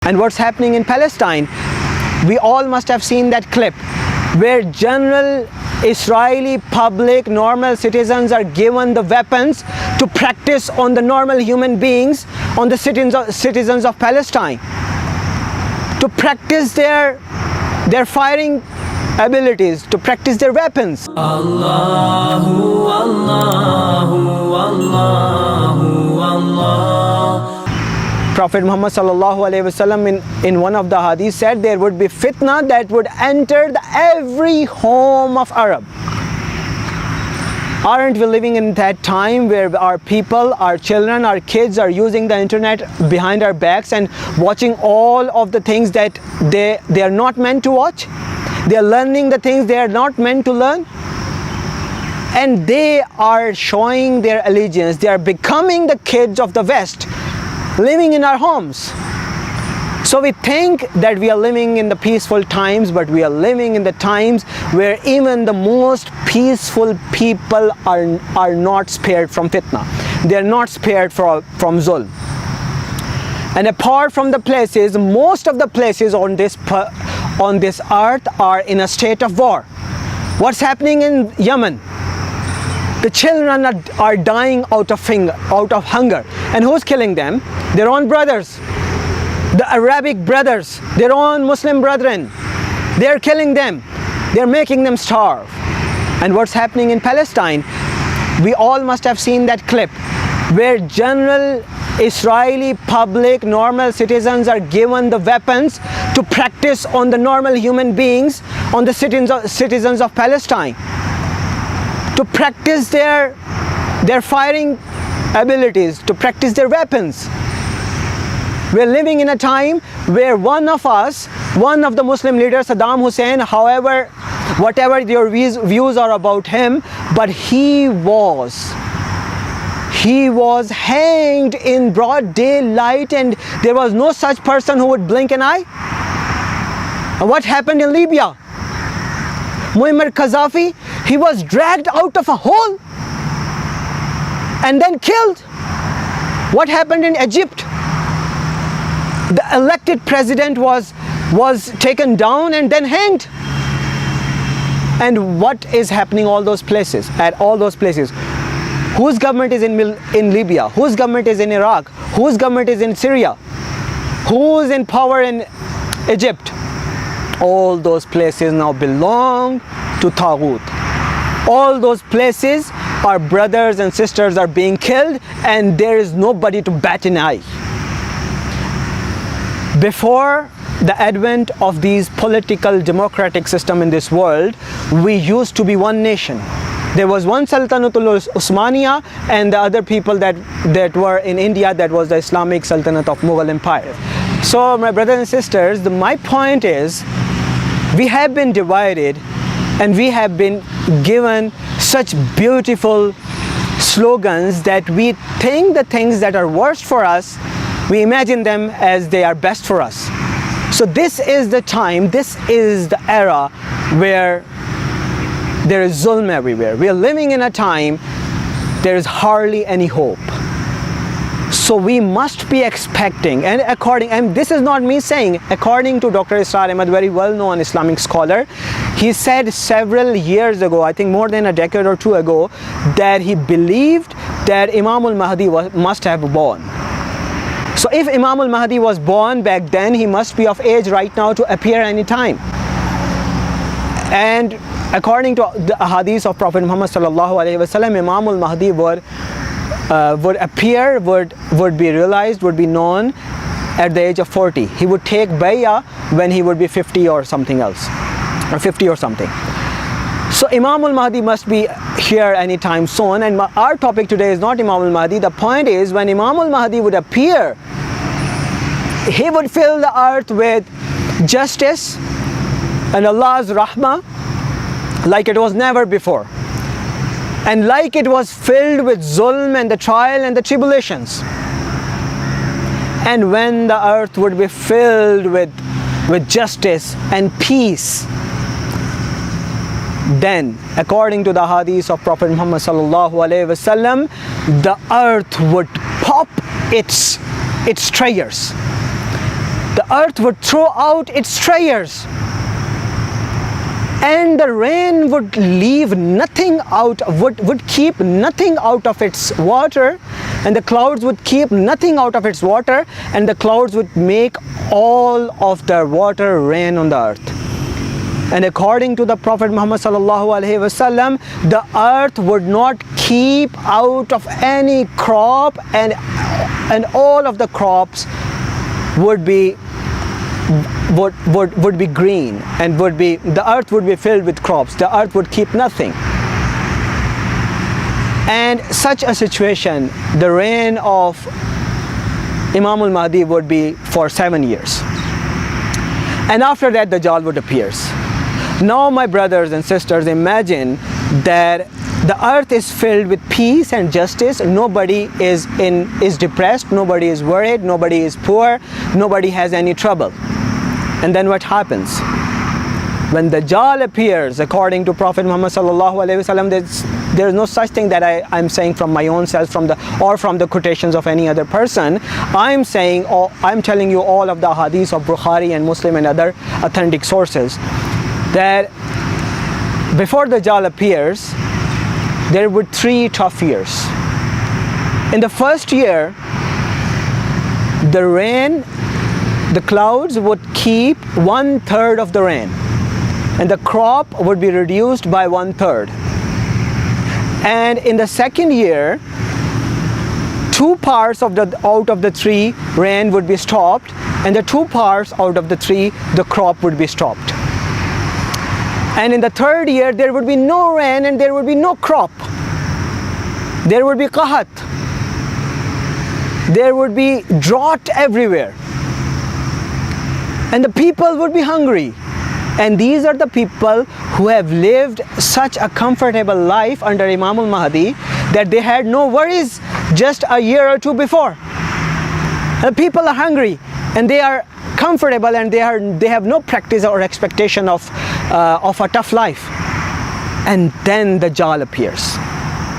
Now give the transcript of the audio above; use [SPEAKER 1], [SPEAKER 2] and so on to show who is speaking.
[SPEAKER 1] And what's happening in Palestine, we all must have seen that clip where general Israeli public normal citizens are given the weapons to practice on the normal human beings, on the citizens of Palestine, to practice their firing abilities, to practice their weapons.
[SPEAKER 2] Allahu, Allahu, Allahu, Allah.
[SPEAKER 1] Prophet Muhammad sallallahu alaihi wasallam in one of the hadith said there would be fitna that would enter every home of Arab. Aren't we living in that time where our people, our children, our kids are using the internet behind our backs and watching all of the things that they are not meant to watch? They are learning the things they are not meant to learn, and they are showing their allegiance. They are becoming the kids of the West, living in our homes. So we think that we are living in the peaceful times, but we are living in the times where even the most peaceful people are not spared from fitna. They are not spared from zulm. And apart from the places, most of the places on this earth are in a state of war. What's happening in Yemen? The children are dying out of hunger. And who's killing them? Their own brothers, the Arabic brothers, their own Muslim brethren. They're killing them. They're making them starve. And what's happening in Palestine? We all must have seen that clip where general Israeli public normal citizens are given the weapons to practice on the normal human beings, on the citizens of Palestine, to practice their firing abilities, to practice their weapons. We're living in a time where one of the Muslim leaders, Saddam Hussein, whatever your views are about him, but he was hanged in broad daylight, and there was no such person who would blink an eye. And what happened in Libya? Muammar Gaddafi, he was dragged out of a hole and then killed. What happened in Egypt? The elected president was taken down and then hanged. And what is happening at all those places? Whose government is in Libya? Whose government is in Iraq? Whose government is in Syria? Who's in power in Egypt? All those places now belong to Taghut. All those places, our brothers and sisters are being killed, and there is nobody to bat an eye. Before the advent of these political democratic system in this world, we used to be one nation. There was one Sultanatul Osmania, and the other people that were in India, that was the Islamic Sultanate of Mughal Empire. So my brothers and sisters, my point is, we have been divided and we have been given such beautiful slogans that we think the things that are worst for us, we imagine them as they are best for us. So this is the time, this is the era where there is zulm everywhere. We are living in a time there is hardly any hope. So we must be expecting, and this is not me saying, according to Dr. Israr Ahmad, very well-known Islamic scholar, he said several years ago, I think more than a decade or two ago, that he believed that Imam al-Mahdi must have born. So if Imam al-Mahdi was born back then, he must be of age right now to appear any time. And according to the hadith of Prophet Muhammad sallallahu alaihi wasallam, Imam al-Mahdi would appear, would be realized, would be known at the age of 40. He would take bay'ah when he would be 50 or something else, or 50 or something. So Imam al-Mahdi must be here anytime soon, and our topic today is not Imam al-Mahdi. The point is, when Imam al-Mahdi would appear, he would fill the earth with justice and Allah's rahmah like it was never before, and like it was filled with zulm and the trial and the tribulations. And when the earth would be filled with justice and peace, then according to the hadith of Prophet Muhammad sallallahu alaihi wasallam, the earth would pop its treasures. the earth would throw out its treasures, and the rain would leave nothing out, would keep nothing out of its water, and the clouds would keep nothing out of its water, and the clouds would make all of the water rain on the earth. And according to the Prophet Muhammad sallallahu alaihi wasallam, the earth would not keep out of any crop, and all of the crops would be green, and the earth would be filled with crops. The earth would keep nothing. And such a situation, the reign of Imam al-Mahdi would be for 7 years. And after that, Dajjal would appear. Now, my brothers and sisters, imagine that the earth is filled with peace and justice. Nobody is depressed, nobody is worried, nobody is poor, nobody has any trouble. And then what happens? When Dajjal appears, according to Prophet Muhammad sallallahu alaihi wasallam, there's no such thing that I'm saying from my own self, from the quotations of any other person. I'm telling you all of the hadiths of Bukhari and Muslim and other authentic sources, that before Dajjal appears, there were 3 tough years. In the first year, the clouds would keep 1/3 of the rain, and the crop would be reduced by 1/3. And in the second year, 2 parts out of the 3 rain would be stopped, and the 2 parts out of the 3 the crop would be stopped. And in the third year, there would be no rain and there would be no crop. There would be qahat. There would be drought everywhere. And the people would be hungry. And these are the people who have lived such a comfortable life under Imam al-Mahdi that they had no worries just a year or 2 before. The people are hungry and they are comfortable, and they have no practice or expectation of a tough life. And then Dajjal appears.